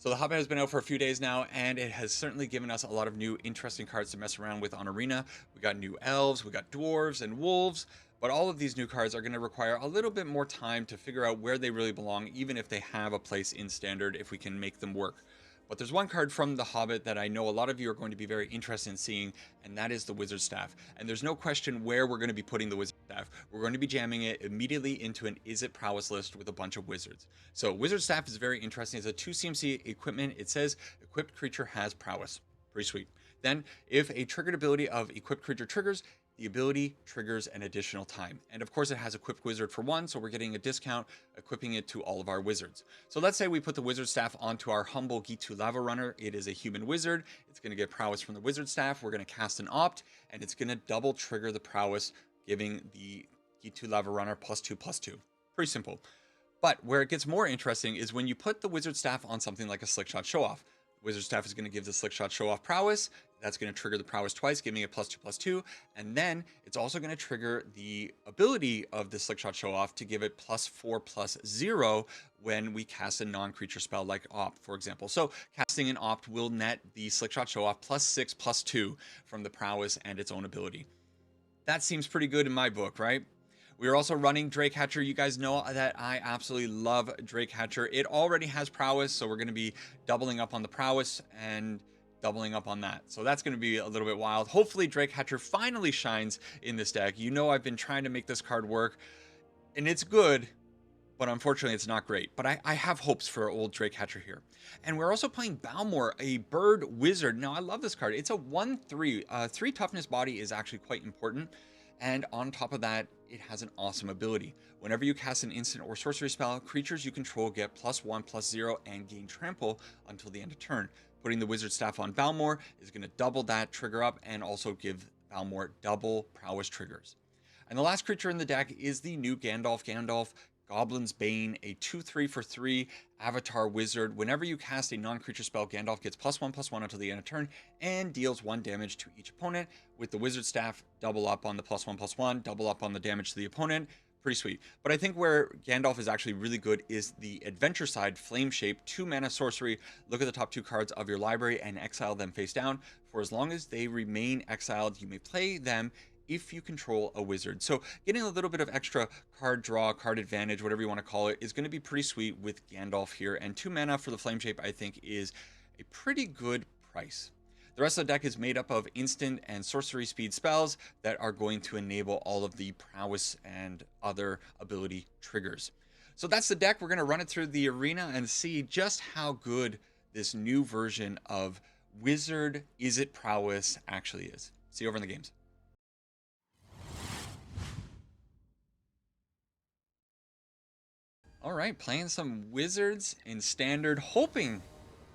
So the Hobbit has been out for a few days now, and it has certainly given us a lot of new interesting cards to mess around with on Arena. We got new elves, we got dwarves and wolves, but all of these new cards are going to require a little bit more time to figure out where they really belong, even if they have a place in Standard, if we can make them work. But there's one card from the Hobbit that I know a lot of you are going to be very interested in seeing, and that is the Wizard Staff. And there's no question where we're going to be putting the Wizard Staff. We're going to be jamming it immediately into an Izzet Prowess list with a bunch of wizards. So Wizard Staff is very interesting. It's a 2 CMC equipment. It says equipped creature has prowess. Pretty sweet. Then, if a triggered ability of equipped creature triggers, the ability triggers an additional time. And of course it has equipped wizard for 1, so we're getting a discount equipping it to all of our wizards. So let's say we put the wizard staff onto our humble G2 lava runner. It is a human wizard. It's going to get prowess from the wizard staff. We're going to cast an opt, and it's going to double trigger the prowess, giving the G2 lava runner +2/+2. Pretty simple. But where it gets more interesting is when you put the wizard staff on something like a Slickshot Show-Off. Wizard Staff is going to give the Slickshot Show-Off prowess. That's going to trigger the prowess twice, giving it +2/+2. And then it's also going to trigger the ability of the Slickshot Show-Off to give it +4/+0 when we cast a non-creature spell like Opt, for example. So casting an Opt will net the Slickshot Show-Off +6/+2 from the prowess and its own ability. That seems pretty good in my book, right? We are also running Drakehatcher. You guys know that I absolutely love Drakehatcher. It already has prowess, so we're going to be doubling up on the prowess and doubling up on that. So that's going to be a little bit wild. Hopefully Drakehatcher finally shines in this deck. You know I've been trying to make this card work, and it's good, but unfortunately it's not great. But I have hopes for old Drakehatcher here. And we're also playing Balmor, a bird wizard. Now I love this card. It's a 1/3. 3 toughness body is actually quite important. And on top of that, it has an awesome ability. Whenever you cast an instant or sorcery spell, creatures you control get +1/+0 and gain trample until the end of turn. Putting the wizard staff on Balmor is going to double that trigger up and also give Balmor double prowess triggers. And the last creature in the deck is the new Gandalf, Goblins Bane, a 2/3 for 3 avatar wizard. Whenever you cast a non-creature spell, Gandalf gets +1/+1 until the end of turn and deals 1 damage to each opponent. With the wizard staff, double up on the +1/+1, double up on the damage to the opponent. Pretty sweet. But I think where Gandalf is actually really good is the adventure side, Flame Shape, 2 mana sorcery. Look at the top 2 cards of your library and exile them face down. For as long as they remain exiled, you may play them if you control a wizard. So getting a little bit of extra card draw, card advantage, whatever you want to call it, is going to be pretty sweet with Gandalf here. And 2 mana for the Flame Shape, I think, is a pretty good price. The rest of the deck is made up of instant and sorcery speed spells that are going to enable all of the prowess and other ability triggers. So that's the deck. We're going to run it through the arena and see just how good this new version of Wizard Izzet Prowess actually is. See you over in the games. All right, playing some wizards in Standard, hoping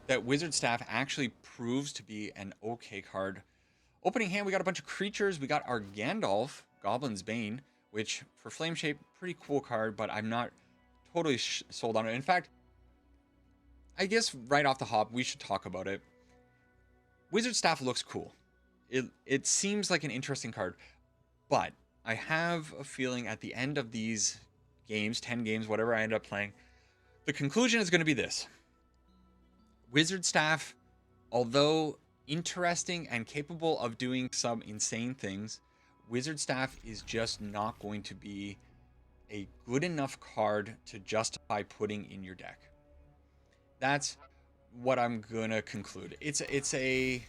that Wizard Staff actually proves to be an okay card. Opening hand, we got a bunch of creatures. We got our Gandalf, Goblins Bane, which for Flame Shape, pretty cool card, but I'm not totally sold on it. In fact, I guess right off the hop, we should talk about it. Wizard Staff looks cool. It seems like an interesting card, but I have a feeling at the end of these games, 10 games, whatever I end up playing, the conclusion is going to be this. Wizard Staff, although interesting and capable of doing some insane things, Wizard Staff is just not going to be a good enough card to justify putting in your deck. That's what I'm gonna conclude. It's a,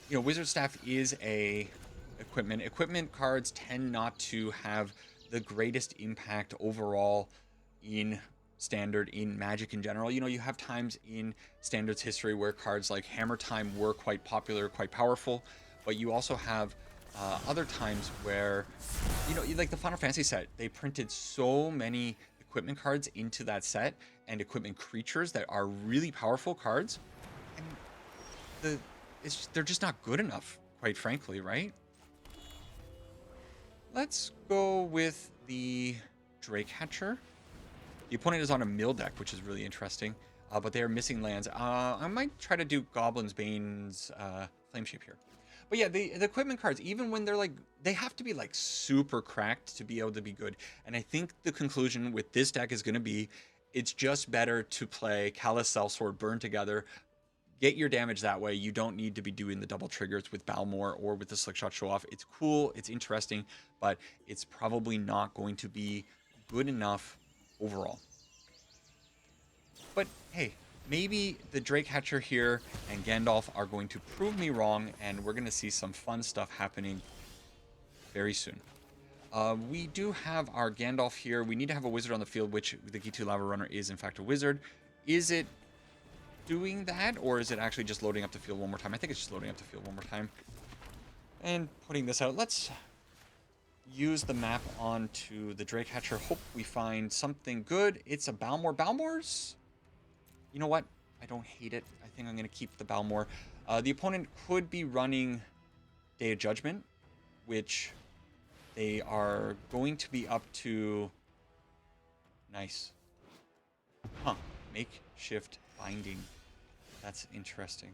you know, Wizard Staff is a equipment. Equipment cards tend not to have the greatest impact overall in Standard, in Magic in general. You know, you have times in Standard's history where cards like Hammer Time were quite popular, quite powerful, but you also have other times where, you know, like the Final Fantasy set, they printed so many equipment cards into that set and equipment creatures that are really powerful cards, and they're just not good enough, quite frankly, right? Let's go with the Drakehatcher. The opponent is on a mill deck, which is really interesting, but they are missing lands. I might try to do Goblins Bane's Flame Shape here. But yeah, the equipment cards, even when they're like, they have to be like super cracked to be able to be good. And I think the conclusion with this deck is going to be, It's just better to play Callous Sellsword, Burn Together, get your damage that way. You don't need to be doing the double triggers with Balmor or with the Slickshot Show-Off. It's cool, it's interesting, but it's probably not going to be good enough overall. But hey, maybe the Drake Hatcher here and Gandalf are going to prove me wrong, and we're going to see some fun stuff happening very soon. We do have our Gandalf here. We need to have a wizard on the field, which the G2 Lava Runner is in fact a wizard. Is it doing that, or is it actually just loading up the field one more time? I think it's just loading up the field one more time. And putting this out, let's use the map onto the Drake Hatcher. Hope we find something good. It's a Balmor. Balmor's, you know what? I don't hate it. I think I'm going to keep the Balmor. The opponent could be running Day of Judgment, which they are going to be up to. Nice. Huh. Makeshift binding. That's interesting.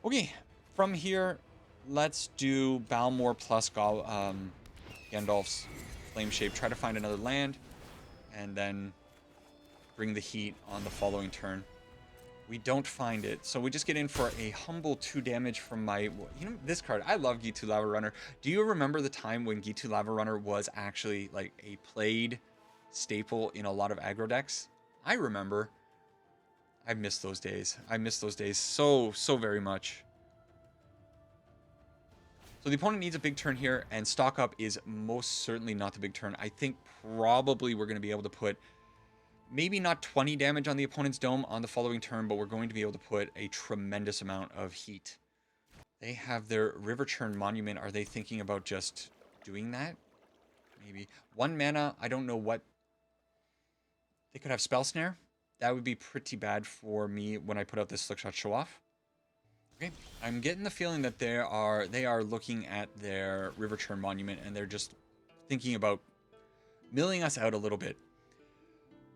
Okay, from here, let's do Balmor plus Gandalf's Flame Shape. Try to find another land, and then bring the heat on the following turn. We don't find it, so we just get in for a humble 2 damage from my... You know, this card, I love G2 Lava Runner. Do you remember the time when G2 Lava Runner was actually like a played staple in a lot of aggro decks? I remember. I miss those days. I miss those days so very much. So the opponent needs a big turn here, and stock up is most certainly not the big turn. I think probably we're going to be able to put maybe not 20 damage on the opponent's dome on the following turn, but we're going to be able to put a tremendous amount of heat. They have their River Churn Monument. Are they thinking about just doing that? Maybe. 1 mana, I don't know what... They could have Spell Snare. That would be pretty bad for me when I put out this Slickshot Show-Off. Okay, I'm getting the feeling that they are looking at their River Churn Monument, and they're just thinking about milling us out a little bit.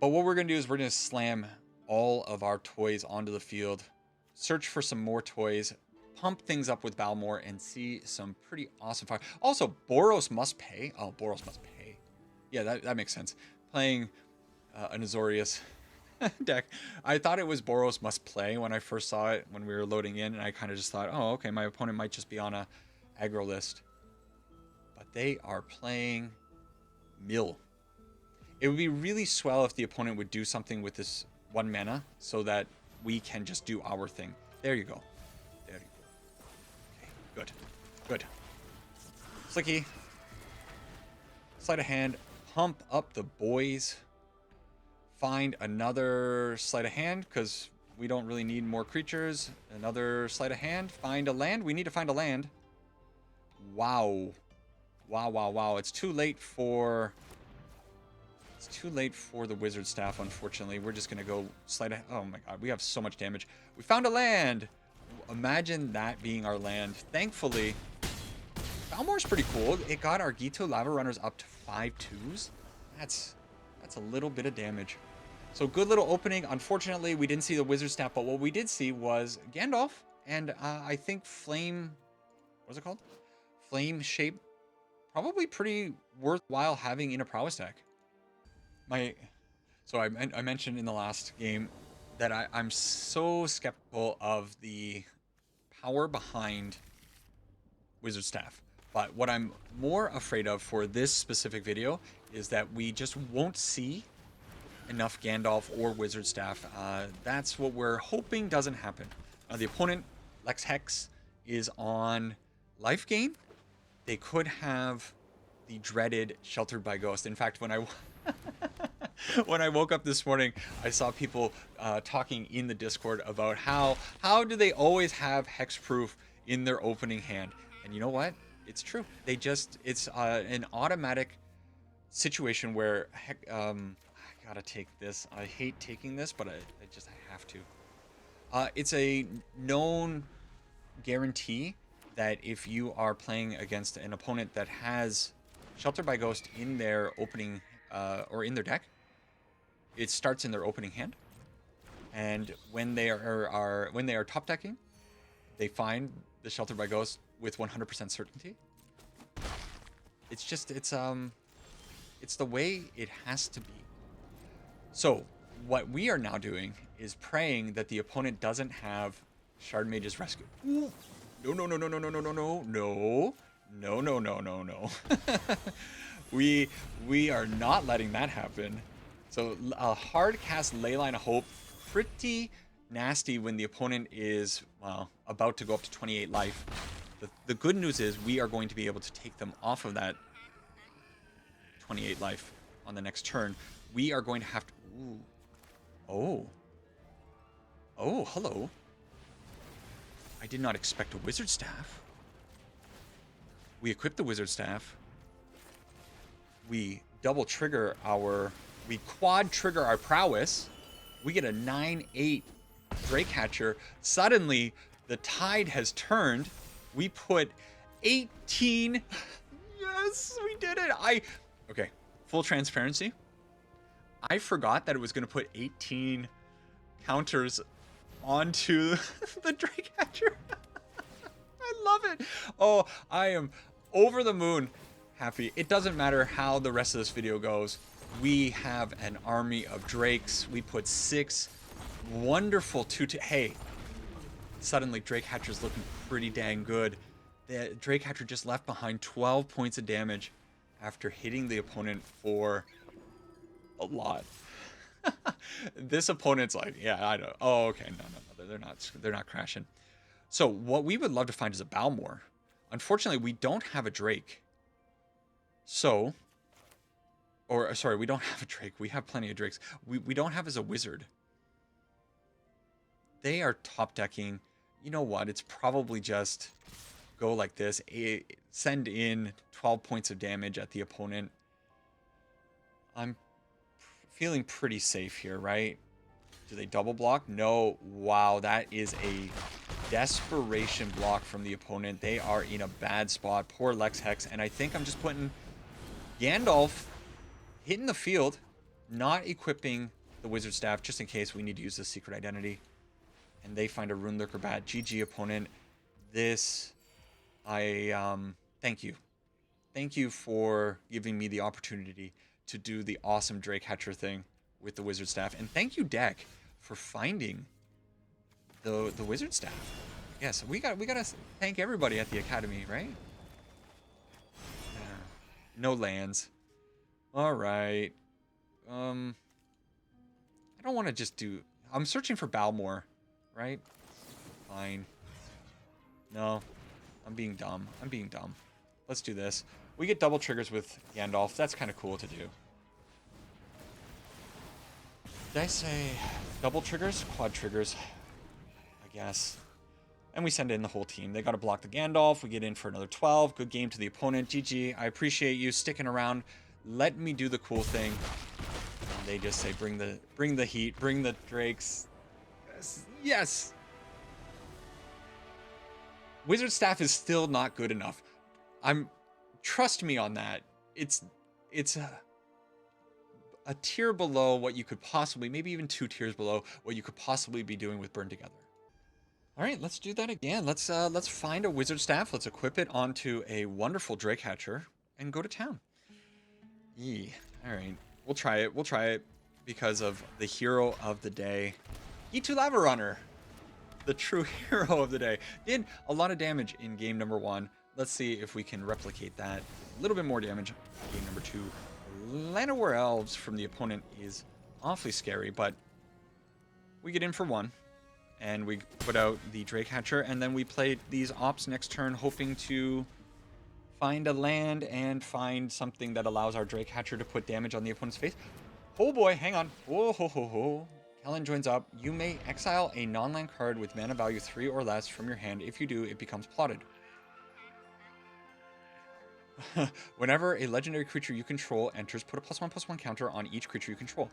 But what we're going to do is we're going to slam all of our toys onto the field, search for some more toys, pump things up with Balmor, and see some pretty awesome fire. Also, Boros Must Pay. Oh, Boros Must Pay. Yeah, that makes sense. Playing an Azorius deck. I thought it was Boros Must Play when I first saw it when we were loading in, and I kind of just thought, oh, okay, my opponent might just be on a aggro list. But they are playing Mill. It would be really swell if the opponent would do something with this 1 mana so that we can just do our thing. There you go. There you go. Okay, good. Good. Slicky. Sleight of hand. Pump up the boys. Find another sleight of hand because we don't really need more creatures. Another sleight of hand. Find a land. We need to find a land. Wow. Wow, wow, wow. It's too late for... It's too late for the Wizard Staff, unfortunately. We're just going to go sleight of... Oh my god, we have so much damage. We found a land! Imagine that being our land. Thankfully, Balmor's pretty cool. It got our G2 Lava Runners up to 5/2s. That's a little bit of damage. So good little opening. Unfortunately, we didn't see the Wizard Staff, but what we did see was Gandalf and I think Flame... What's it called? Flame Shape. Probably pretty worthwhile having in a Prowess deck. So I mentioned in the last game that I'm so skeptical of the power behind Wizard Staff. But what I'm more afraid of for this specific video is that we just won't see enough Gandalf or Wizard Staff. That's what we're hoping doesn't happen. The opponent, Lex Hex, is on life gain. They could have the dreaded Sheltered by Ghost. In fact, when I woke up this morning, I saw people talking in the Discord about how do they always have hexproof in their opening hand. And you know what? It's true. It's an automatic situation where I gotta take this. I hate taking this, but I have to. It's a known guarantee that if you are playing against an opponent that has Shelter by Ghost in their opening or in their deck, it starts in their opening hand, and when they are top decking, they find the Shelter by Ghost with 100% certainty. It's the way it has to be. So what we are now doing is praying that the opponent doesn't have Shard Mage's Rescue. Ooh. No, no, no, no, no, no, no, no, no, no, no, no, no, no, no. We are not letting that happen. So a hard cast Leyline of Hope, pretty nasty when the opponent is, well, about to go up to 28 life. The good news is we are going to be able to take them off of that 28 life on the next turn. We are going to have to... Ooh. Oh. Oh, hello. I did not expect a Wizard Staff. We equip the Wizard Staff. We double trigger our... We quad trigger our Prowess. We get a 9/8 Drake Hatcher. Suddenly, the tide has turned. We put 18... Yes, we did it. Okay, full transparency. I forgot that it was going to put 18 counters onto the Drake Hatcher. I love it. Oh, I am over the moon happy. It doesn't matter how the rest of this video goes. We have an army of Drakes. We put 6 wonderful 2-2. Hey, suddenly Drake Hatcher's looking pretty dang good. The Drake Hatcher just left behind 12 points of damage after hitting the opponent for a lot. This opponent's like, yeah, I don't. Oh, okay, no, they're not crashing. So what we would love to find is a Balmor. Unfortunately, we don't have a Drake. So, or sorry, we don't have a Drake. We have plenty of Drakes. We don't have as a wizard. They are top decking. You know what? It's probably just go like this. Send in 12 points of damage at the opponent. I'm feeling pretty safe here, right? Do they double block? No. Wow, that is a desperation block from the opponent. They are in a bad spot. Poor Lex Hex. And I think I'm just putting Gandalf hitting the field, not equipping the Wizard Staff just in case we need to use the secret identity. And they find a Rune Lurker Bat. GG opponent. This, thank you. Thank you for giving me the opportunity to do the awesome Drake Hatcher thing with the Wizard Staff. And thank you, deck, for finding the Wizard Staff. Yes, we gotta thank everybody at the Academy, right? Yeah. No lands. Alright. I don't want to just do... I'm searching for Balmor, right? Fine. No. I'm being dumb. I'm being dumb. Let's do this. We get double triggers with Gandalf. That's kind of cool to do. Did I say double triggers? Quad triggers, I guess. And we send in the whole team. They got to block the Gandalf. We get in for another 12. Good game to the opponent. GG. I appreciate you sticking around. Let me do the cool thing. And they just say, bring the heat, bring the Drakes. Yes. Yes. Wizard Staff is still not good enough. Trust me on that. It's a tier below what you could possibly, maybe even 2 tiers below what you could possibly be doing with Burn Together. All right, let's do that again. Let's find a Wizard Staff. Let's equip it onto a wonderful Drake Hatcher and go to town. All right, we'll try it. We'll try it because of the hero of the day, E2 Lava Runner, the true hero of the day. Did a lot of damage in game number 1. Let's see if we can replicate that. A little bit more damage in game number 2. Llanowar Elves from the opponent is awfully scary, but we get in for 1. And we put out the Drake Hatcher, and then we play these ops next turn, hoping to find a land and find something that allows our Drake Hatcher to put damage on the opponent's face. Oh boy, hang on. Whoa, ho, ho, ho. Kellen joins up. You may exile a non-land card with mana value 3 or less from your hand. If you do, it becomes plotted. Whenever a legendary creature you control enters, put a +1/+1 counter on each creature you control.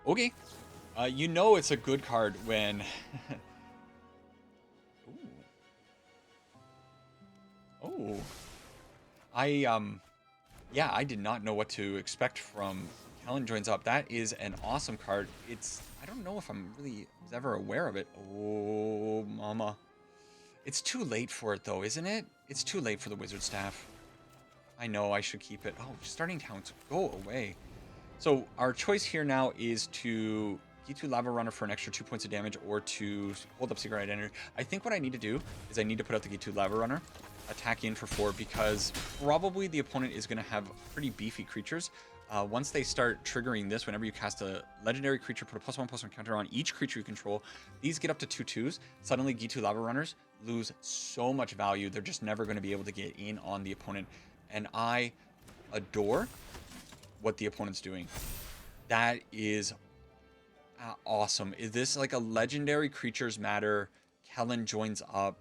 Okay. You know it's a good card when... Oh. Yeah, I did not know what to expect from Kellen Joins Up. That is an awesome card. I don't know if I'm really was ever aware of it. Oh, mama. It's too late for it, though, isn't it? It's too late for the Wizard Staff. I know I should keep it. Oh, starting towns, go away. So our choice here now is to G2 Lava Runner for an extra 2 points of damage or to hold up Secret Identity. I think what I need to do is I need to put out the G2 Lava Runner, attack in for 4, because probably the opponent is going to have pretty beefy creatures. Once they start triggering this, whenever you cast a legendary creature, put a +1/+1 counter on each creature you control. These get up to 2/2s. Suddenly, G2 Lava Runners lose so much value. They're just never going to be able to get in on the opponent. And I adore what the opponent's doing. That is awesome. Is this like a legendary creatures matter? Kellen joins up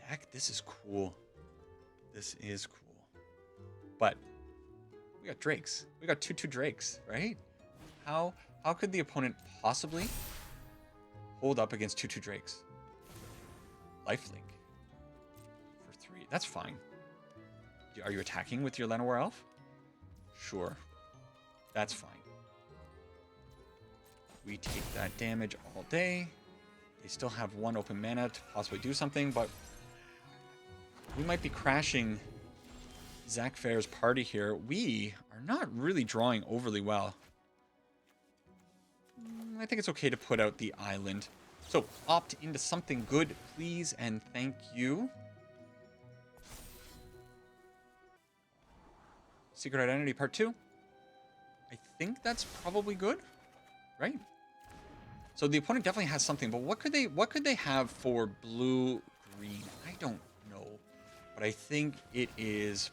deck. This is cool. This is cool. But we got Drakes. We got 2/2 Drakes, right? How could the opponent possibly hold up against 2/2 Drakes? Lifelink for 3. That's fine. Are you attacking with your Llanowar Elf? Sure. That's fine. We take that damage all day. They still have 1 open mana to possibly do something, but we might be crashing Zach Fair's party here. We are not really drawing overly well. I think it's okay to put out the island. So opt into something good, please, and thank you. Secret Identity Part 2. I think that's probably good, right? So the opponent definitely has something, but what could they have for blue green? I don't know, but I think it is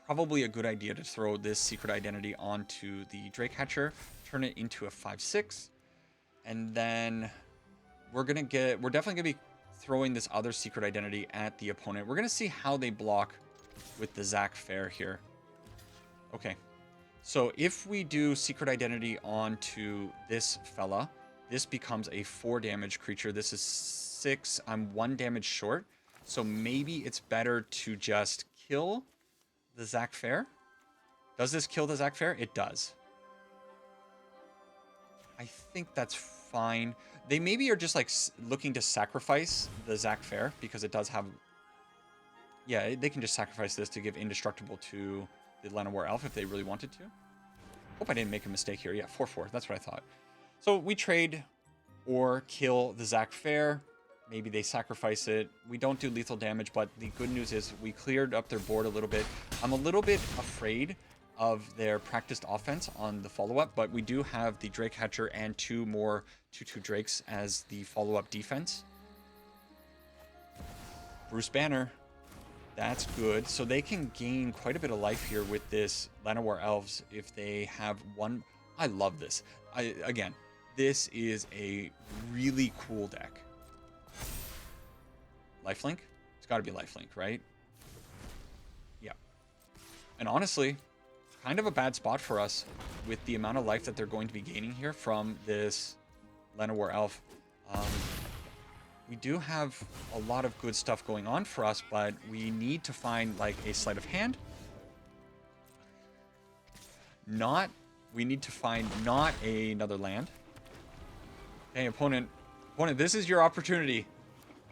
probably a good idea to throw this Secret Identity onto the Drake Hatcher, turn it into a 5/6, and then we're definitely gonna be throwing this other Secret Identity at the opponent. We're gonna see how they block with the Zach Fair here. Okay, so if we do Secret Identity onto this fella, this becomes a 4 damage creature. This is 6. I'm 1 damage short. So maybe it's better to just kill the Zach Fair. Does this kill the Zach Fair? It does. I think that's fine. They maybe are just like looking to sacrifice the Zach Fair because it does have... Yeah, they can just sacrifice this to give Indestructible to the Llanowar Elf if they really wanted to. Hope I didn't make a mistake here. Yeah, 4/4. That's what I thought. So we trade or kill the Zach Fair. Maybe they sacrifice it. We don't do lethal damage, but the good news is we cleared up their board a little bit. I'm a little bit afraid of their practiced offense on the follow-up, but we do have the Drake Hatcher and 2 more 2/2 Drakes as the follow-up defense. Bruce Banner. That's good. So they can gain quite a bit of life here with this Llanowar Elves if they have 1... I love this. Again, this is a really cool deck. Lifelink? It's got to be Lifelink, right? Yeah. And honestly, kind of a bad spot for us with the amount of life that they're going to be gaining here from this Llanowar Elf. We do have a lot of good stuff going on for us, but we need to find like a sleight of hand. We need to find not another land. Okay, opponent, this is your opportunity.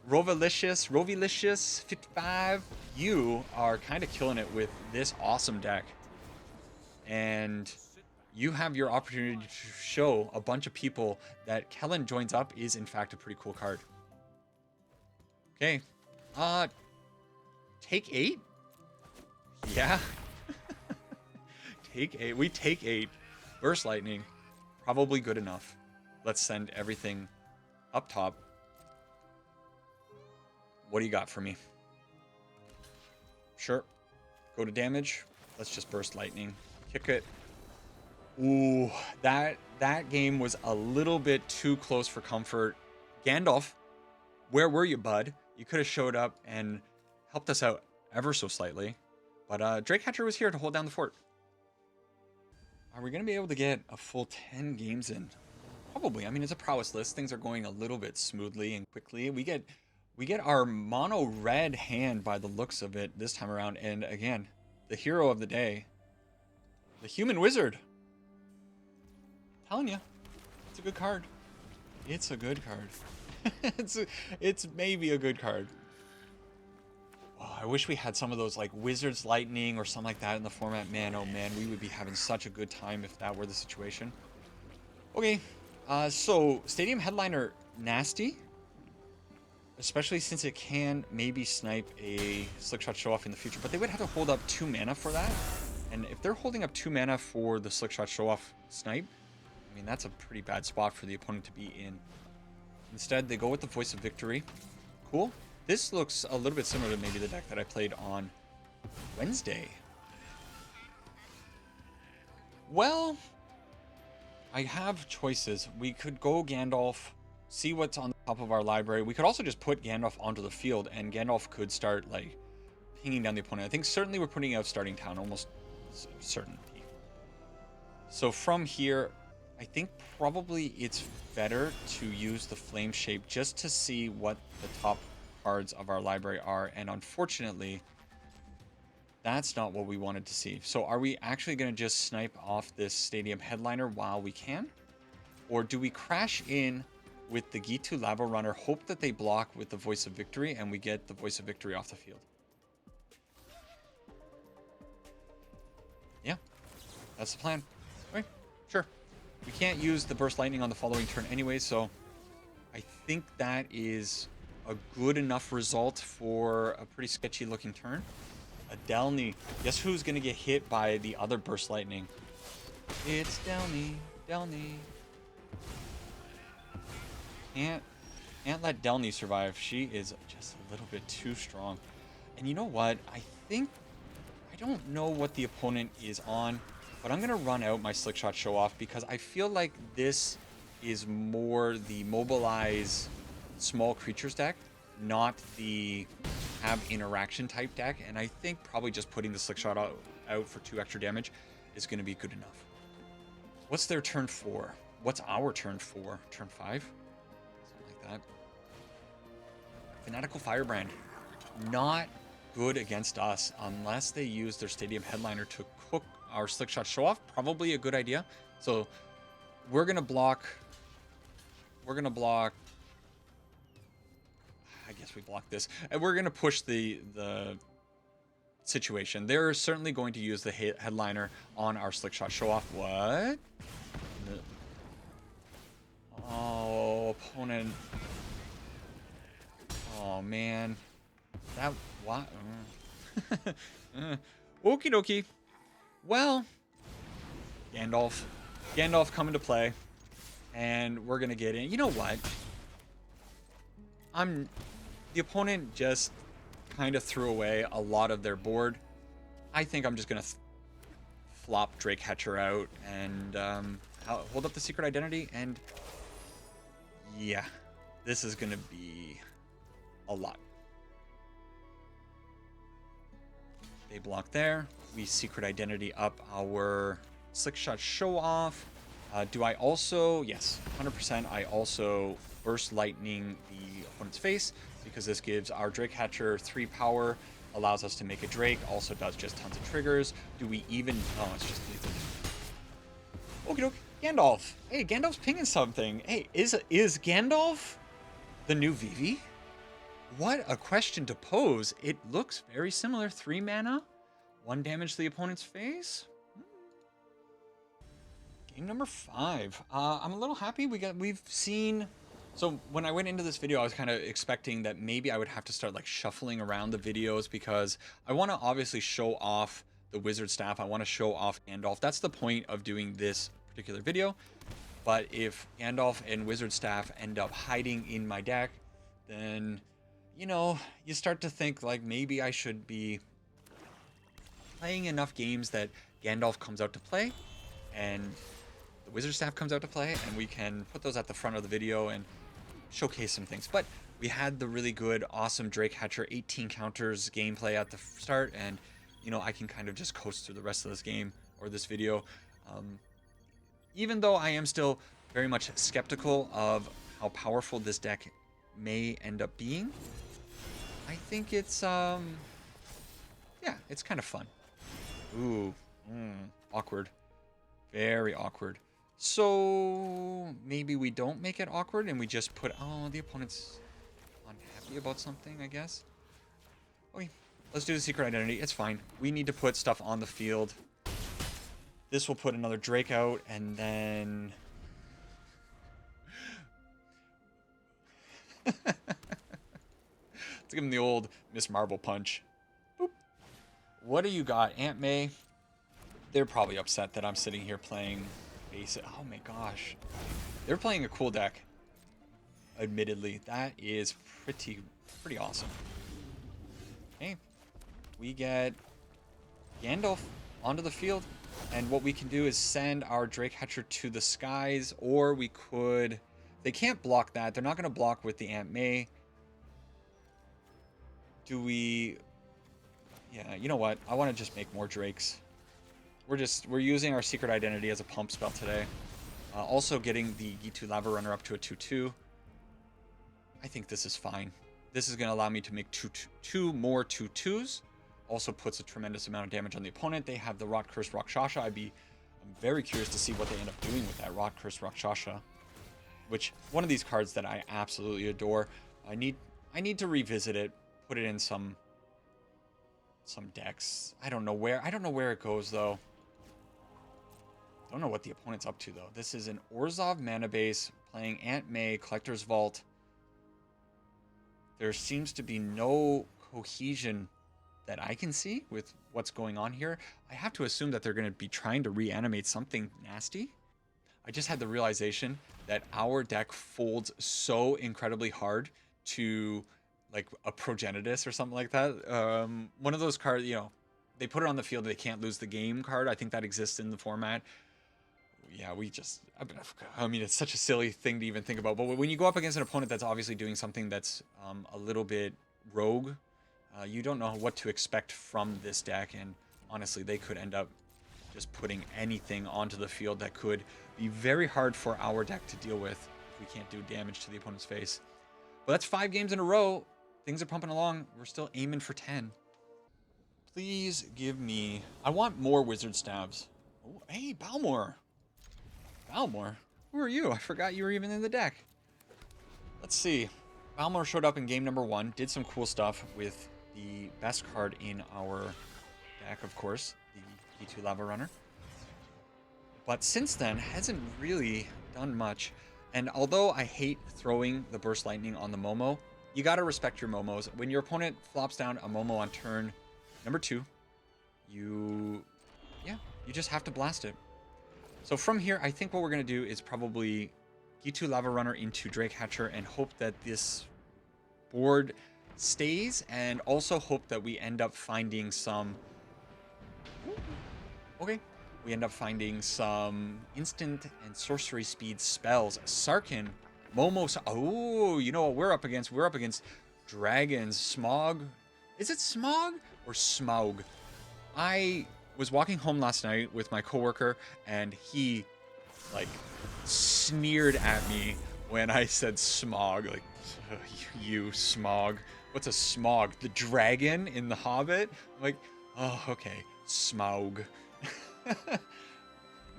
Rovilicious 55, you are kind of killing it with this awesome deck. And you have your opportunity to show a bunch of people that Kellen Joins Up is in fact a pretty cool card. Okay, take 8? Yeah. Take 8, we take 8. Burst Lightning, probably good enough. Let's send everything up top. What do you got for me? Sure. Go to damage. Let's just Burst Lightning. Kick it. Ooh, that game was a little bit too close for comfort. Gandalf, where were you, bud? You could have showed up and helped us out ever so slightly. But Drake Hatcher was here to hold down the fort. Are we going to be able to get a full 10 games in? Probably. I mean, it's a prowess list. Things are going a little bit smoothly and quickly. We get our mono red hand by the looks of it this time around. And again, the hero of the day, the Human Wizard. I'm telling you, it's a good card. It's a good card. it's maybe a good card. Oh, I wish we had some of those like Wizards Lightning or something like that in the format. Man, oh man, we would be having such a good time if that were the situation. Okay, so Stadium Headliner, nasty. Especially since it can maybe snipe a Slickshot Show-Off in the future. But they would have to hold up 2 mana for that. And if they're holding up 2 mana for the Slickshot Show-Off snipe, I mean, that's a pretty bad spot for the opponent to be in. Instead, they go with the Voice of Victory. Cool. This looks a little bit similar to maybe the deck that I played on Wednesday. Well, I have choices. We could go Gandalf, see what's on the top of our library. We could also just put Gandalf onto the field, and Gandalf could start, like, pinging down the opponent. I think certainly we're putting out Starting Town, almost certainty. So from here, I think probably it's better to use the Flame Shape just to see what the top cards of our library are, and unfortunately, that's not what we wanted to see. So are we actually going to just snipe off this Stadium Headliner while we can? Or do we crash in with the Gitu Lava Runner, hope that they block with the Voice of Victory, and we get the Voice of Victory off the field? Yeah, that's the plan. Okay, sure. We can't use the Burst Lightning on the following turn anyway, so I think that is a good enough result for a pretty sketchy looking turn. A Delny. Guess who's going to get hit by the other Burst Lightning? It's Delny. Delny. Can't let Delny survive. She is just a little bit too strong. And you know what? I don't know what the opponent is on, but I'm going to run out my Slickshot Show-Off because I feel like this is more the mobilize small creatures deck, not the have interaction type deck. And I think probably just putting the Slickshot out for 2 extra damage is going to be good enough. What's their turn 4? What's our turn 4? Turn 5? That. Fanatical Firebrand, not good against us unless they use their Stadium Headliner to cook our Slickshot Show-Off. Probably a good idea. So we're gonna block. I guess we block this, and we're gonna push the situation. They're certainly going to use the Headliner on our Slickshot Show-Off. What? Oh, opponent. Oh, man. That, what? Okie dokie. Well, Gandalf coming to play. And we're going to get in. You know what? The opponent just kind of threw away a lot of their board. I think I'm just going to flop Drake Hatcher out and hold up the Secret Identity, and yeah, this is going to be a lot. They block there. We Secret Identity up our Slickshot Show-Off. Do I also, yes, 100%, I also Burst Lightning the opponent's face, because this gives our Drake Hatcher 3 power, allows us to make a Drake, also does just tons of triggers. Do we even, oh, it's just lethal. Okie doke. Gandalf. Hey, Gandalf's pinging something. Hey, is Gandalf the new Vivi? What a question to pose. It looks very similar. 3 mana, 1 damage to the opponent's face. Game number 5. I'm a little happy. We've seen. So when I went into this video, I was kind of expecting that maybe I would have to start like shuffling around the videos, because I want to obviously show off the Wizard Staff. I want to show off Gandalf. That's the point of doing this particular video. But if Gandalf and Wizard Staff end up hiding in my deck, then, you know, you start to think like maybe I should be playing enough games that Gandalf comes out to play and the Wizard Staff comes out to play, and we can put those at the front of the video and showcase some things. But we had the really good, awesome Drake Hatcher 18 counters gameplay at the start, and, you know, I can kind of just coast through the rest of this game or this video. Even though I am still very much skeptical of how powerful this deck may end up being, I think it's, yeah, it's kind of fun. Ooh, awkward. Very awkward. So maybe we don't make it awkward and we just put, oh, the opponent's unhappy about something, I guess. Okay, Let's do the secret identity. It's fine. We need to put stuff on the field. This will put another Drake out, and then... Let's give him the old Miss Marble punch. Boop. What do you got? Aunt May? They're probably upset that I'm sitting here playing basic. Oh my gosh. They're playing a cool deck. Admittedly. That is pretty awesome. Okay. We get Gandalf onto the field. And what we can do is send our Drake Hatcher to the skies. Or we could... They can't block that. They're not going to block with the Aunt May. Do we... Yeah, you know what? I want to just make more Drakes. We're using our secret identity as a pump spell today. Also getting the G2 Lava Runner up to a 2/2. I think this is fine. This is going to allow me to make two more 2/2s. Also puts a tremendous amount of damage on the opponent. They have the Rot Curse Rakshasha. I'm very curious to see what they end up doing with that Rot Curse Rakshasha. Which, one of these cards that I absolutely adore. I need to revisit it. Put it in some decks. I don't know where it goes though. Don't know what the opponent's up to though. This is an Orzhov mana base playing Aunt May, Collector's Vault. There seems to be no cohesion that I can see with what's going on here. I have to assume that they're going to be trying to reanimate something nasty. I just had the realization that our deck folds so incredibly hard to like a Progenitus or something like that. One of those cards, you know, they put it on the field, they can't lose the game card. I think that exists in the format. Yeah, I mean, it's such a silly thing to even think about. But when you go up against an opponent that's obviously doing something that's a little bit rogue, you don't know what to expect from this deck. And honestly, they could end up just putting anything onto the field that could be very hard for our deck to deal with if we can't do damage to the opponent's face. But that's 5 games in a row. Things are pumping along. We're still aiming for 10. Please give me... I want more Wizard Stabs. Oh, hey, Balmor. Balmor? Who are you? I forgot you were even in the deck. Let's see. Balmor showed up in game number 1. Did some cool stuff with the best card in our deck, of course. The E2 Lava Runner. But since then, hasn't really done much. And although I hate throwing the Burst Lightning on the Momo, you gotta respect your Momos. When your opponent flops down a Momo on turn number 2, you just have to blast it. So from here, I think what we're gonna do is probably G2 Lava Runner into Drake Hatcher and hope that this board stays, and also hope that we end up finding some... Okay. We end up finding some instant and sorcery speed spells. Sarkin, Momos. Oh, you know what we're up against? We're up against dragons. Smog. Is it Smog or Smaug? I was walking home last night with my coworker, and he, like, sneered at me when I said Smog. Like, you Smog. What's a Smog? The dragon in The Hobbit? I'm like, oh, okay. Smaug.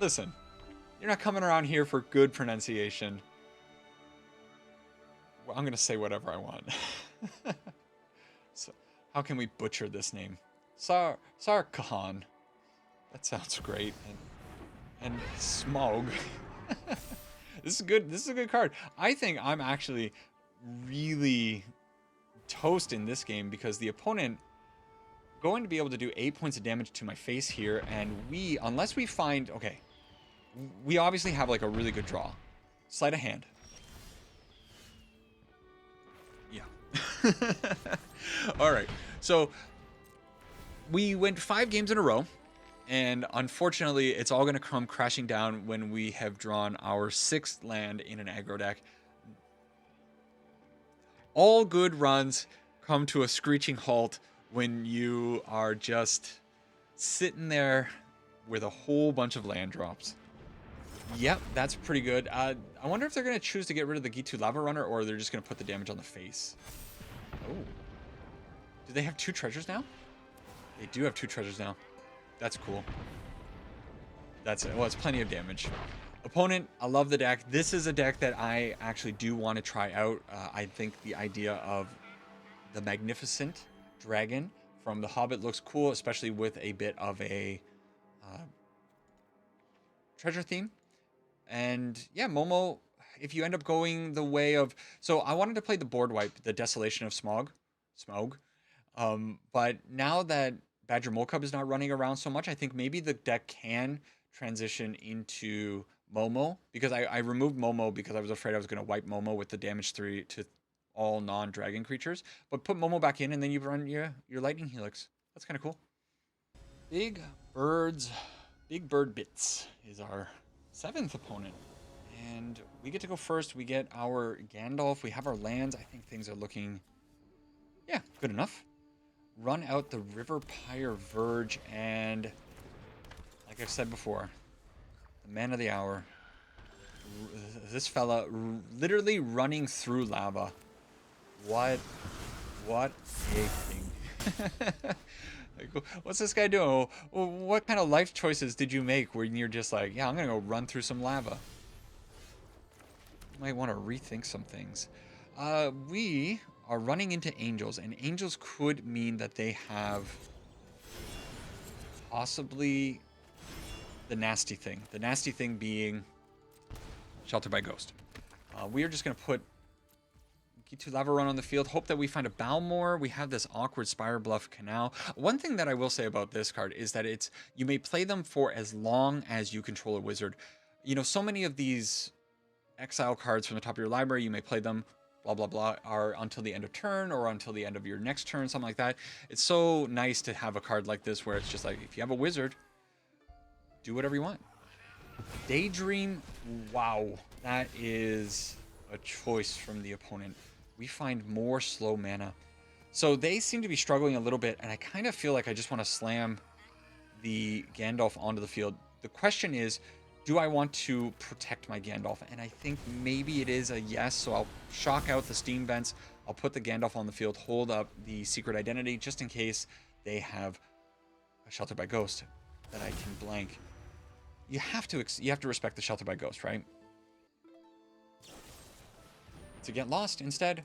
Listen, you're not coming around here for good pronunciation. Well, I'm gonna say whatever I want. So, how can we butcher this name? Sarkhan. That sounds great. And Smog. This is good. This is a good card. I think I'm actually really toast in this game because the opponent going to be able to do 8 points of damage to my face here, and we, unless we find, okay, we obviously have like a really good draw. Sleight of hand. Yeah. All right. So we went 5 games in a row, and unfortunately, it's all going to come crashing down when we have drawn our 6th land in an aggro deck. All good runs come to a screeching halt when you are just sitting there with a whole bunch of land drops. Yep, that's pretty good. I wonder if they're going to choose to get rid of the G2 Lava Runner, or they're just going to put the damage on the face. Oh. Do they have 2 treasures now? They do have 2 treasures now. That's cool. That's it. Well, it's plenty of damage. Opponent, I love the deck. This is a deck that I actually do want to try out. I think the idea of the Magnificent Dragon from the Hobbit looks cool, especially with a bit of a treasure theme. And yeah, Momo, if you end up going the way of... So I wanted to play the board wipe, the Desolation of Smog. But now that Badger Molekup is not running around so much, I think maybe the deck can transition into Momo, because I removed Momo because I was afraid I was going to wipe Momo with the damage 3 to all non-dragon creatures. But put Momo back in, and then you run your Lightning Helix. That's kind of cool. Big Bird Bits is our 7th opponent. And we get to go first. We get our Gandalf. We have our lands. I think things are looking, yeah, good enough. Run out the Riverpire Verge, and like I've said before, the man of the hour. This fella literally running through lava. What a thing. Like, what's this guy doing? What kind of life choices did you make where you're just like, yeah, I'm gonna go run through some lava? You might want to rethink some things. We are running into angels, and angels could mean that they have possibly the nasty thing. The nasty thing being Shelter by Ghost. We are just going to put G2 Lava Run on the field. Hope that we find a Balmor. We have this awkward Spire Bluff Canal. One thing that I will say about this card is that you may play them for as long as you control a wizard. You know, so many of these exile cards from the top of your library, you may play them, blah, blah, blah, are until the end of turn or until the end of your next turn, something like that. It's so nice to have a card like this where it's just like, if you have a wizard, do whatever you want. Daydream, wow, that is a choice from the opponent. We find more slow mana. So they seem to be struggling a little bit, and I kind of feel like I just want to slam the Gandalf onto the field. The question is, do I want to protect my Gandalf? And I think maybe it is a yes, so I'll shock out the Steam Vents. I'll put the Gandalf on the field, hold up the Secret Identity, just in case they have a Shelter by Ghost that I can blank. You have to respect the Shelter by Ghost, right? To get lost instead,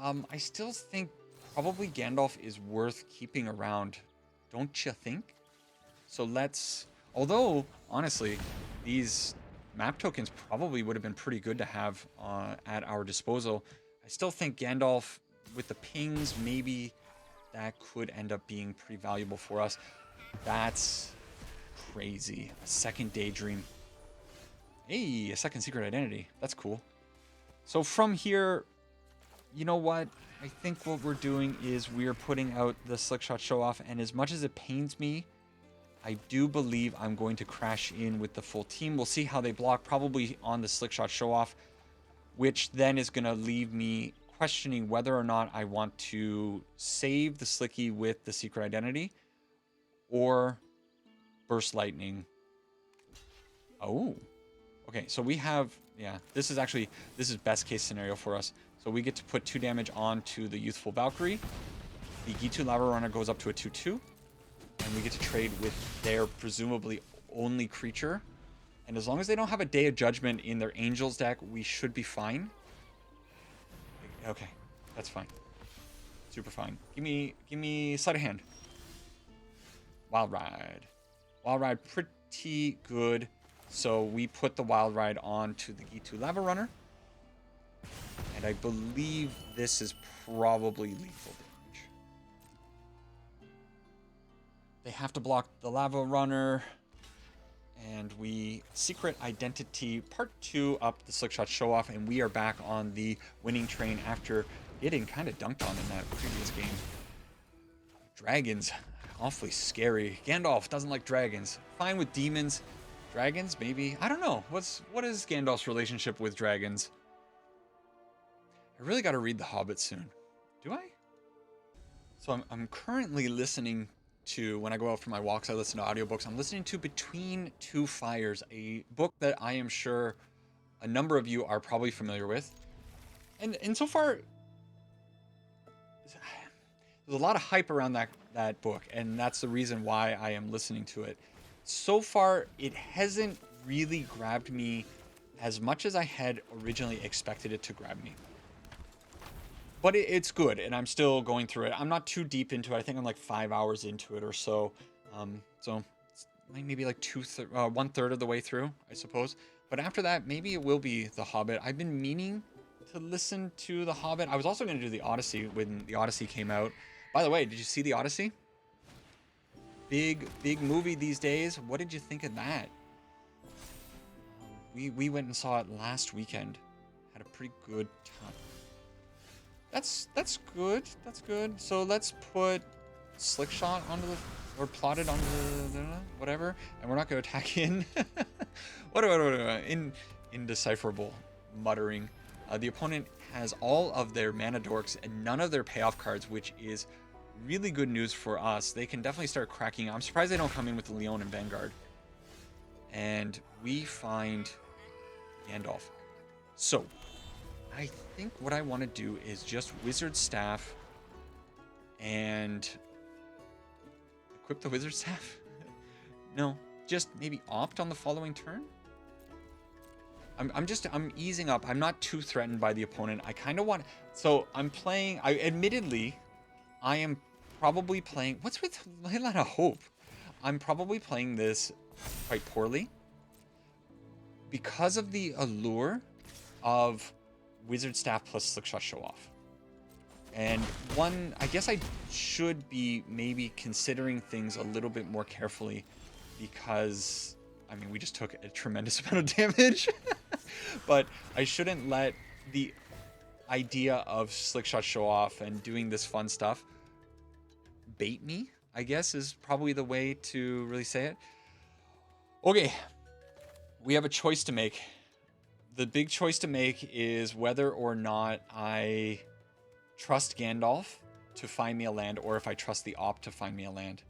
I still think probably Gandalf is worth keeping around, don't you think? So let's... Although, honestly, these map tokens probably would have been pretty good to have at our disposal. I still think Gandalf, with the pings, maybe that could end up being pretty valuable for us. That's crazy. A second Daydream. Hey, a second Secret Identity. That's cool. So from here, you know what? I think what we're doing is we're putting out the Slickshot Show-Off, and as much as it pains me, I do believe I'm going to crash in with the full team. We'll see how they block, probably on the Slickshot Show-Off, which then is going to leave me questioning whether or not I want to save the Slicky with the Secret Identity or Burst Lightning. Oh, okay. So we have, yeah, this is best case scenario for us. So we get to put 2 damage onto the Youthful Valkyrie. The G2 Lava Runner goes up to a 2/2. And we get to trade with their presumably only creature. And as long as they don't have a Day of Judgment in their Angels deck, we should be fine. Okay, that's fine. Super fine. Give me Sleight of Hand. Wild Ride. Wild Ride, pretty good. So we put the Wild Ride onto the G2 Lava Runner. And I believe this is probably lethal damage. They have to block the Lava Runner. And we Secret Identity Part 2 up the Slickshot Show-Off, and we are back on the winning train after getting kind of dunked on in that previous game. Dragons, awfully scary. Gandalf doesn't like dragons. Fine with demons. Dragons, maybe. I don't know. What is Gandalf's relationship with dragons? I really got to read The Hobbit soon. Do I? So I'm currently listening to, when I go out for my walks, I listen to audiobooks. I'm listening to Between Two Fires, a book that I am sure a number of you are probably familiar with. And so far, there's a lot of hype around that book, and that's the reason why I am listening to it. So far, it hasn't really grabbed me as much as I had originally expected it to grab me. but it's good, and I'm still going through it. I'm not too deep into it. I think I'm like 5 hours into it or so. So it's like maybe like 1/3 of the way through, I suppose. But after that, maybe it will be The Hobbit. I've been meaning to listen to The Hobbit. I was also going to do The Odyssey when The Odyssey came out. By the way, did you see The Odyssey? Big movie these days. What did you think of that? We went and saw it last weekend. Had a pretty good time. That's good. That's good. So let's put Slickshot onto the, or plotted onto the whatever, and we're not going to attack in. what indecipherable muttering. The opponent has all of their mana dorks and none of their payoff cards, which is really good news for us. They can definitely start cracking. I'm surprised they don't come in with the Leon and Vanguard. And we find Gandalf. So I think what I want to do is just Wizard Staff and equip the Wizard Staff. No, just maybe opt on the following turn. I'm easing up. I'm not too threatened by the opponent. I kind of want, so I'm playing, admittedly, I am probably playing, what's with Leyline of Hope? I'm probably playing this quite poorly because of the allure of Wizard Staff plus Slickshot Show-Off. And one, I guess I should be maybe considering things a little bit more carefully because, I mean, we just took a tremendous amount of damage. But I shouldn't let the idea of Slickshot Show-Off and doing this fun stuff bait me, I guess is probably the way to really say it. Okay, we have a choice to make. The big choice to make is whether or not I trust Gandalf to find me a land, or if I trust the opt to find me a land.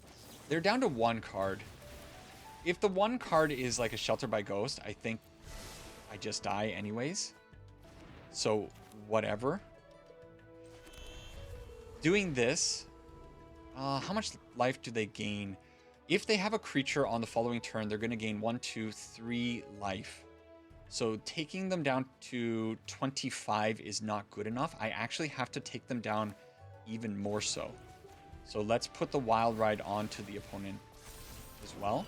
They're down to one card. If the one card is like a Shelter by Ghost, I think I just die anyways. So whatever. Doing this, how much life do they gain? If they have a creature on the following turn, they're going to gain 1, 2, 3 life. So taking them down to 25 is not good enough. I actually have to take them down even more so. So let's put the Wild Ride onto the opponent as well.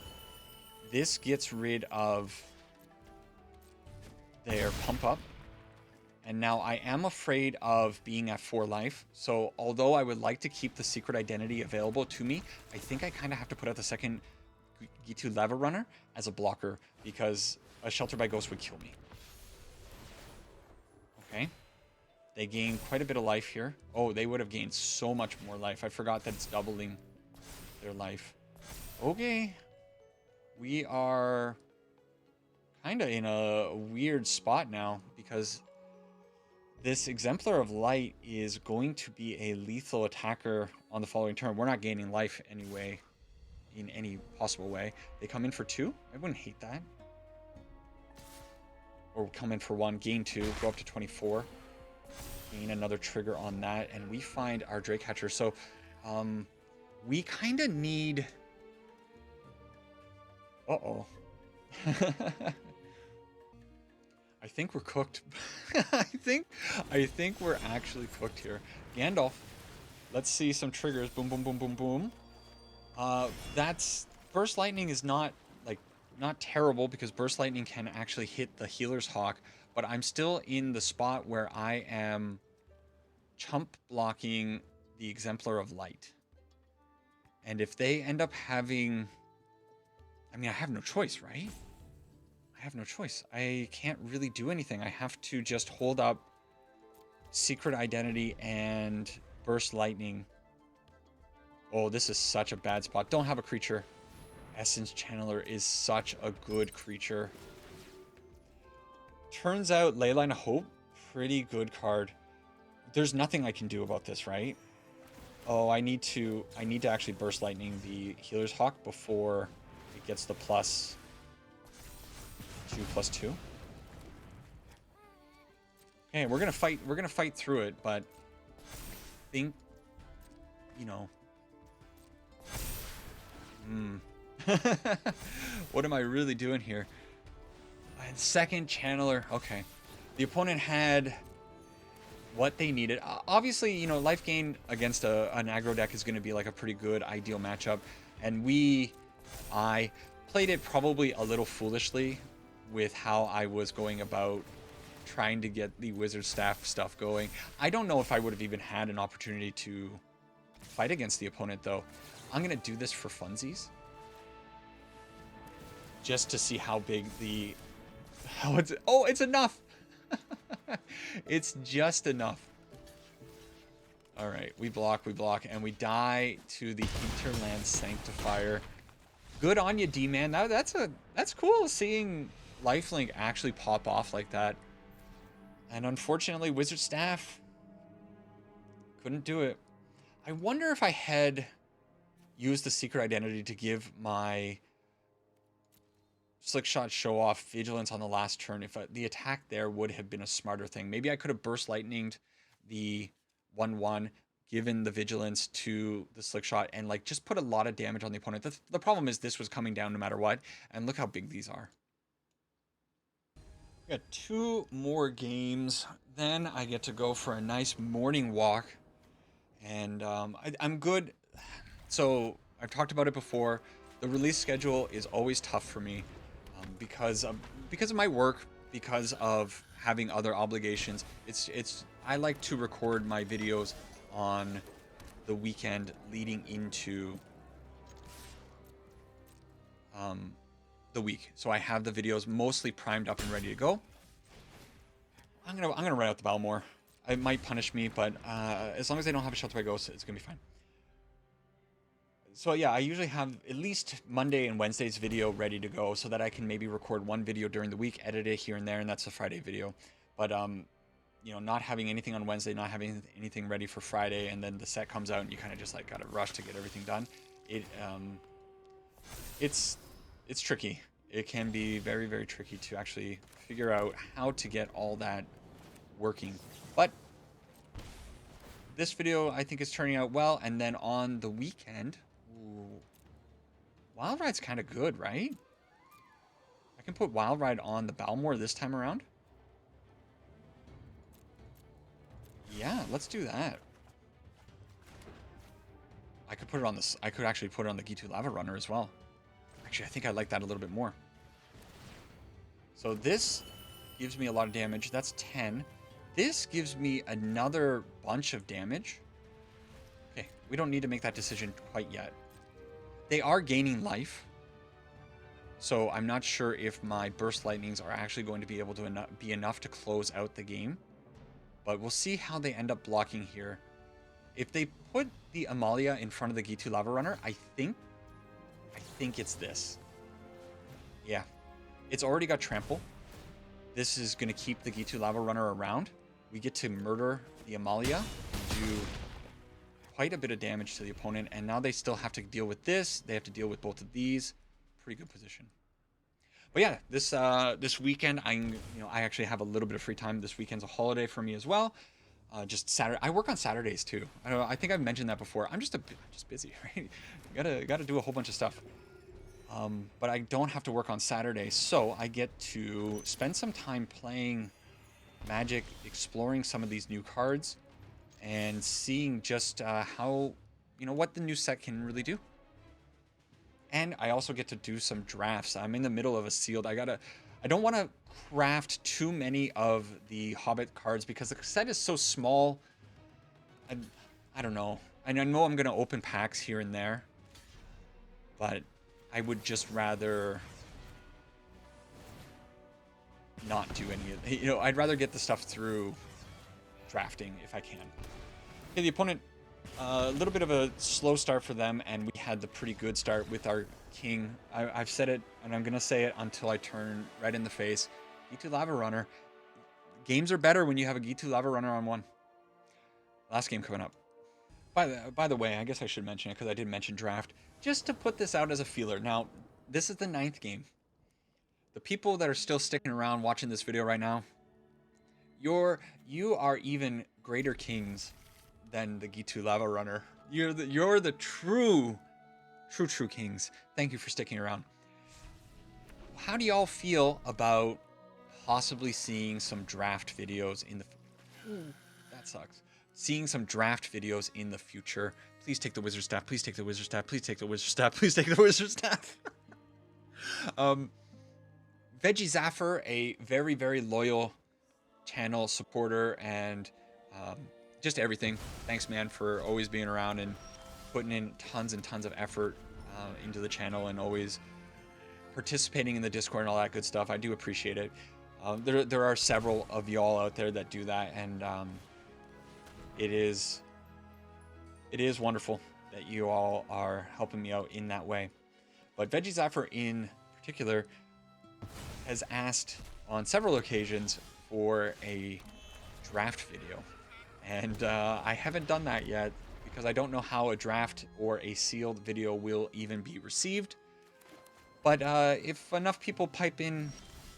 This gets rid of their Pump Up. And now I am afraid of being at 4 life. So although I would like to keep the Secret Identity available to me, I think I kind of have to put out the second G2 Lava Runner as a blocker because a Shelter by Ghost would kill me. Okay. They gain quite a bit of life here. Oh, they would have gained so much more life. I forgot that it's doubling their life. Okay. We are kind of in a weird spot now because this Exemplar of Light is going to be a lethal attacker on the following turn. We're not gaining life anyway, in any possible way. They come in for 2. I wouldn't hate that. Or come in for 1, gain 2, go up to 24. Gain another trigger on that, and we find our Drakecatcher. So, we kind of need... Uh-oh. I think we're cooked. I think we're actually cooked here. Gandalf. Let's see some triggers. Boom, boom, boom, boom, boom. That's... Burst Lightning is not terrible because Burst Lightning can actually hit the Healer's Hawk, but I'm still in the spot where I am chump blocking the Exemplar of Light. And if they end up having... I mean, I have no choice, right? I have no choice. I can't really do anything. I have to just hold up Secret Identity and Burst Lightning. Oh, this is such a bad spot. Don't have a creature. Essence Channeler is such a good creature. Turns out Leyline of Hope, pretty good card. There's nothing I can do about this, right? Oh, I need to actually Burst Lightning the Healer's Hawk before it gets the +2/+2. Okay, we're gonna fight through it, but I think, you know. What am I really doing here? I had second Channeler. Okay. The opponent had what they needed. Obviously, you know, life gain against an aggro deck is going to be like a pretty good ideal matchup. And I played it probably a little foolishly with how I was going about trying to get the wizard staff stuff going. I don't know if I would have even had an opportunity to fight against the opponent though. I'm going to do this for funsies. Just to see how big the... Oh, it's enough! It's just enough. Alright, we block, and we die to the Hinterland Sanctifier. Good on you, D-Man. That's cool seeing lifelink actually pop off like that. And unfortunately, Wizard Staff couldn't do it. I wonder if I had used the secret identity to give my Slickshot Show-Off Vigilance on the last turn, if the attack there would have been a smarter thing. Maybe I could have Burst Lightninged the 1/1, given the Vigilance to the Slickshot, and like just put a lot of damage on the opponent. The problem is this was coming down no matter what, and look how big these are. We got 2 more games, then I get to go for a nice morning walk, and I'm good. So I've talked about it before. The release schedule is always tough for me because of my work, because of having other obligations. I like to record my videos on the weekend leading into the week, so I have the videos mostly primed up and ready to go. I'm gonna write out the Balmor. It might punish me, but as long as I don't have a Shelter by Ghost, it's gonna be fine. So yeah, I usually have at least Monday and Wednesday's video ready to go so that I can maybe record one video during the week, edit it here and there, and that's a Friday video. But you know, not having anything on Wednesday, not having anything ready for Friday, and then the set comes out and you kind of just like gotta rush to get everything done. It's tricky. It can be very, very tricky to actually figure out how to get all that working. But this video I think is turning out well, and then on the weekend, Wild Ride's kind of good, right? I can put Wild Ride on the Balmor this time around. Yeah, let's do that. I could put it on this. I could actually put it on the Gitu Lava Runner as well. Actually, I think I like that a little bit more. So this gives me a lot of damage. That's 10. This gives me another bunch of damage. Okay, we don't need to make that decision quite yet. They are gaining life, so I'm not sure if my Burst Lightnings are actually going to be able to be enough to close out the game. But we'll see how they end up blocking here. If they put the Amalia in front of the Gitu Lava Runner, I think it's this. Yeah. It's already got Trample. This is going to keep the Gitu Lava Runner around. We get to murder the Amalia, do quite a bit of damage to the opponent, and now they still have to deal with this. They have to deal with both of these. Pretty good position. But yeah, this weekend, I actually have a little bit of free time. This weekend's a holiday for me as well. Just Saturday. I work on Saturdays too. I think I've mentioned that before. I'm just busy, right? Gotta do a whole bunch of stuff. But I don't have to work on Saturday, so I get to spend some time playing Magic, exploring some of these new cards, and seeing just how, what the new set can really do. And I also get to do some drafts. I'm in the middle of a sealed. I don't want to craft too many of the Hobbit cards because the set is so small. I don't know. I know I'm going to open packs here and there, but I would just rather not do any of it. I'd rather get the stuff through drafting if I can. Okay, the opponent, a little bit of a slow start for them, and we had the pretty good start with our king. I've said it, and I'm going to say it until I turn red in the face. Gitu Lava Runner. Games are better when you have a Gitu Lava Runner on one. Last game coming up. By the way, I guess I should mention it because I did mention draft. Just to put this out as a feeler. Now, this is the 9th game. The people that are still sticking around watching this video right now, you are even greater kings than the Gitu Lava Runner. You're the true kings. Thank you for sticking around. How do y'all feel about possibly seeing some draft videos in the... that sucks. Seeing some draft videos in the future. Please take the wizard staff. Please take the wizard staff. Please take the wizard staff. Please take the wizard staff. Veggie Zaffer, a very, very loyal channel supporter and just everything. Thanks, man, for always being around and putting in tons and tons of effort into the channel and always participating in the Discord and all that good stuff. I do appreciate it. There are several of y'all out there that do that, and it is wonderful that you all are helping me out in that way. But Veggie Zaffer in particular has asked on several occasions for a draft video, and I haven't done that yet because I don't know how a draft or a sealed video will even be received. But if enough people pipe in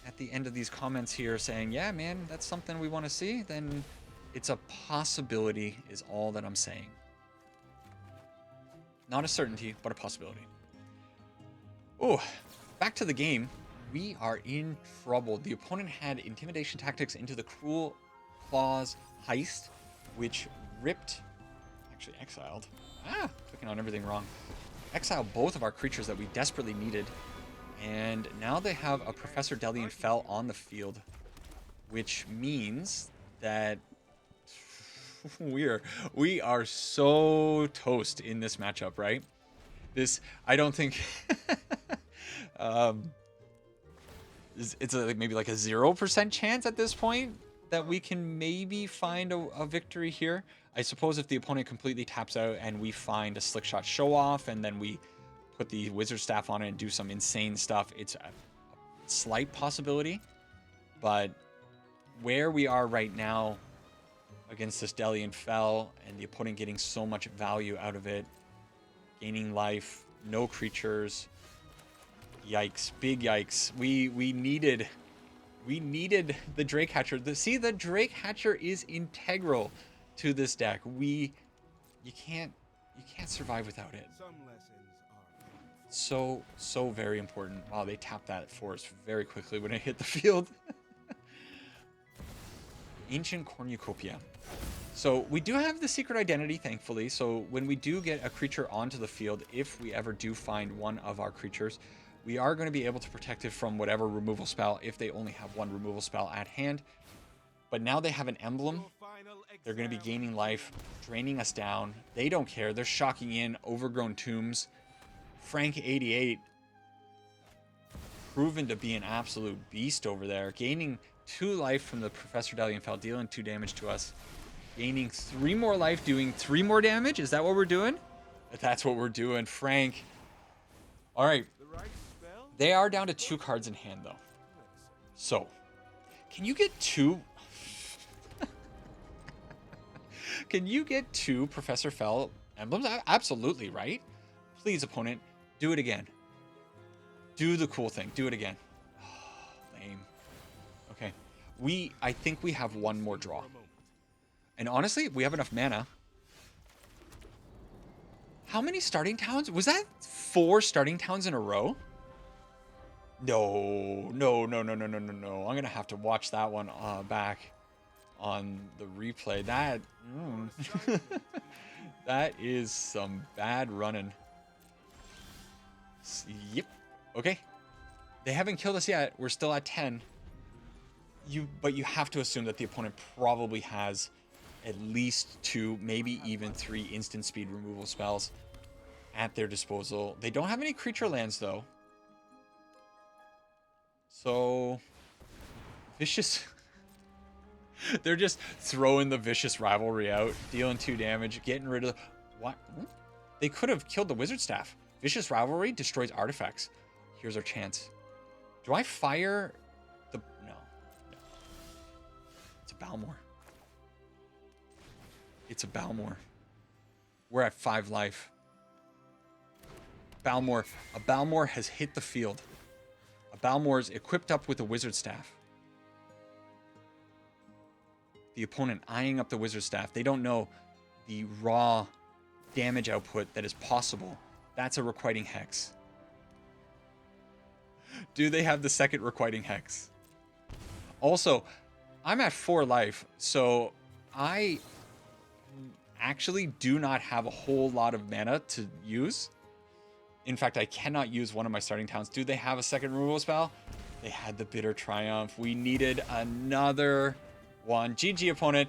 at the end of these comments here saying, yeah, man, that's something we want to see, then it's a possibility is all that I'm saying. Not a certainty, but a possibility. Oh, back to the game. We are in trouble. The opponent had intimidation tactics into the Cruel Claws heist, which actually exiled. Clicking on everything wrong. Exiled both of our creatures that we desperately needed. And now they have a Professor Delian Fell on the field, which means that we are so toast in this matchup, right? I don't think it's maybe like a 0% chance at this point that we can maybe find a victory here. I suppose if the opponent completely taps out and we find a Slickshot Show-Off and then we put the wizard staff on it and do some insane stuff, it's a slight possibility. But where we are right now against this Delian Fell and the opponent getting so much value out of it, gaining life, no creatures, yikes, big yikes. We needed the Drake Hatcher. The Drake Hatcher is integral to this deck. You can't survive without it. So very important. Wow, they tapped that for us very quickly when it hit the field. Ancient Cornucopia. So we do have the secret identity, thankfully. So when we do get a creature onto the field, if we ever do find one of our creatures, we are going to be able to protect it from whatever removal spell if they only have one removal spell at hand. But now they have an emblem. They're going to be gaining life, draining us down. They don't care. They're shocking in Overgrown Tombs. Frank88 proven to be an absolute beast over there, gaining 2 life from the Professor Delian Fell, dealing 2 damage to us, gaining 3 more life, doing 3 more damage. Is that what we're doing? That's what we're doing, Frank. All right. They are down to 2 cards in hand, though. So, can you get 2? Can you get 2 Professor Fell emblems? Absolutely, right? Please, opponent, do it again. Do the cool thing. Do it again. Oh, lame. Okay. I think we have 1 more draw. And honestly, we have enough mana. How many starting towns? Was that 4 starting towns in a row? No. I'm going to have to watch that one back on the replay. That is some bad running. Yep. Okay. They haven't killed us yet. We're still at 10. But you have to assume that the opponent probably has at least 2, maybe even 3 instant speed removal spells at their disposal. They don't have any creature lands, though. So, Vicious. They're just throwing the Vicious Rivalry out, dealing 2 damage, getting rid of the... What? They could have killed the Wizard Staff. Vicious Rivalry destroys artifacts. Here's our chance. Do I fire the... No. It's a Balmor. It's a Balmor. We're at 5 life. Balmor. A Balmor has hit the field. A Balmor is equipped up with a Wizard Staff. The opponent eyeing up the Wizard Staff. They don't know the raw damage output that is possible. That's a Requiting Hex. Do they have the second Requiting Hex? Also, I'm at 4 life, so I actually do not have a whole lot of mana to use. In fact, I cannot use one of my starting towns. Do they have a second removal spell? They had the Bitter Triumph. We needed another one. GG, opponent.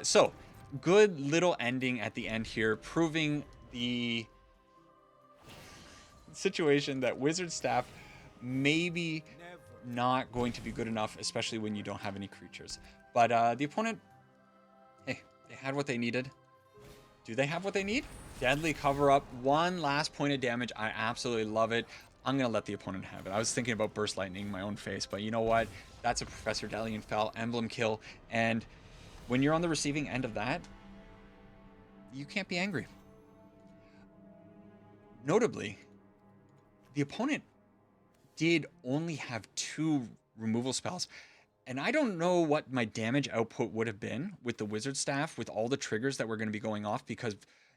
So, good little ending at the end here, proving the situation that Wizard Staff maybe not going to be good enough, especially when you don't have any creatures. But the opponent, hey, they had what they needed. Do they have what they need? Deadly cover up, one last point of damage. I absolutely love it. I'm gonna let the opponent have it. I was thinking about Burst Lightning my own face, but you know what? That's a Professor Delian Fel emblem kill, and when you're on the receiving end of that, you can't be angry. Notably, the opponent did only have 2 removal spells, and I don't know what my damage output would have been with the Wizard Staff with all the triggers that were going to be going off, because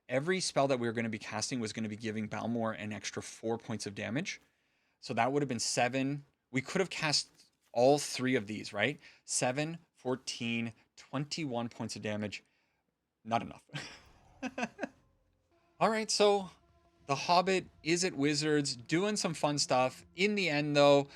every spell that we were going to be casting was going to be giving Balmor an extra 4 points of damage. So that would have been 7. We could have cast all 3 of these, right? 7, 14, 21 points of damage. Not enough. All right, so the Hobbit Izzet Wizards doing some fun stuff. In the end, though,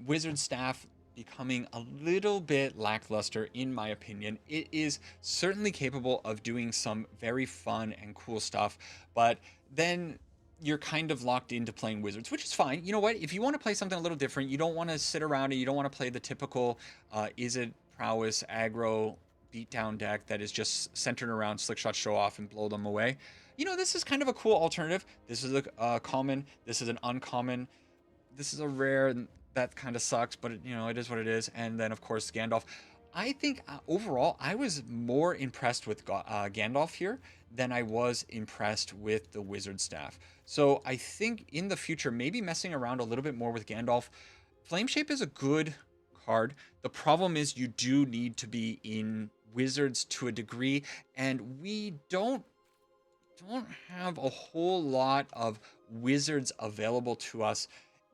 Wizard Staff becoming a little bit lackluster, in my opinion. It is certainly capable of doing some very fun and cool stuff, but then you're kind of locked into playing Wizards, which is fine. You know what? If you want to play something a little different, you don't want to sit around and you don't want to play the typical Izzet Prowess aggro beatdown deck that is just centered around Slickshot Show-Off and blow them away. You know, this is kind of a cool alternative. This is a common. This is an uncommon. This is a rare. That kind of sucks, but you know, it is what it is. And then of course Gandalf. I think overall I was more impressed with Gandalf here than I was impressed with the Wizard Staff. So I think in the future, maybe messing around a little bit more with Gandalf. Flameshape is a good card. The problem is you do need to be in Wizards to a degree, and we don't have a whole lot of Wizards available to us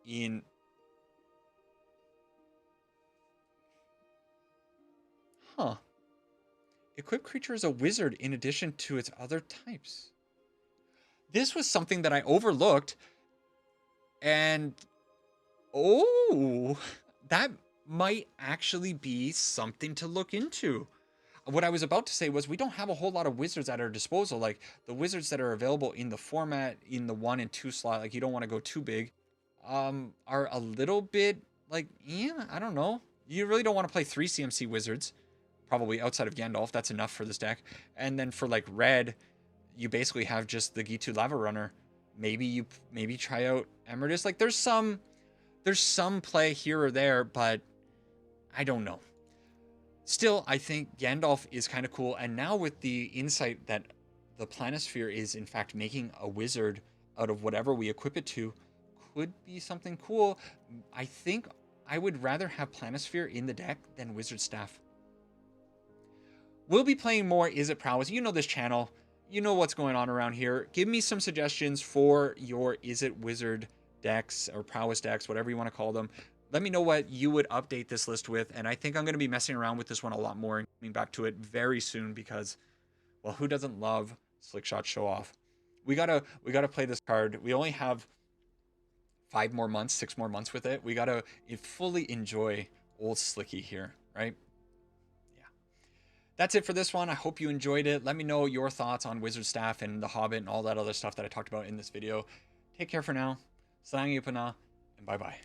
in... Huh. Equipped creature is a wizard in addition to its other types. This was something that I overlooked, and oh, that might actually be something to look into. What I was about to say was we don't have a whole lot of wizards at our disposal. Like the wizards that are available in the format in the 1 and 2 slot, like you don't want to go too big, are a little bit like, yeah, I don't know. You really don't want to play 3 CMC wizards. Probably outside of Gandalf, that's enough for this deck. And then for like red, you basically have just the Gitu Lava Runner. Maybe try out Emeritus. Like there's some play here or there, but I don't know. Still, I think Gandalf is kind of cool. And now with the insight that the Planisphere is in fact making a wizard out of whatever we equip it to, could be something cool. I think I would rather have Planisphere in the deck than Wizard Staff. We'll be playing more Izzet Prowess. You know this channel. You know what's going on around here. Give me some suggestions for your Izzet Wizard decks or Prowess decks, whatever you want to call them. Let me know what you would update this list with. And I think I'm going to be messing around with this one a lot more and coming back to it very soon because, well, who doesn't love Slickshot Show-Off? We gotta play this card. We only have 5 more months, 6 more months with it. We gotta fully enjoy old Slicky here, right? That's it for this one. I hope you enjoyed it. Let me know your thoughts on Wizard Staff and the Hobbit and all that other stuff that I talked about in this video. Take care for now. Salang Yupana, and bye-bye.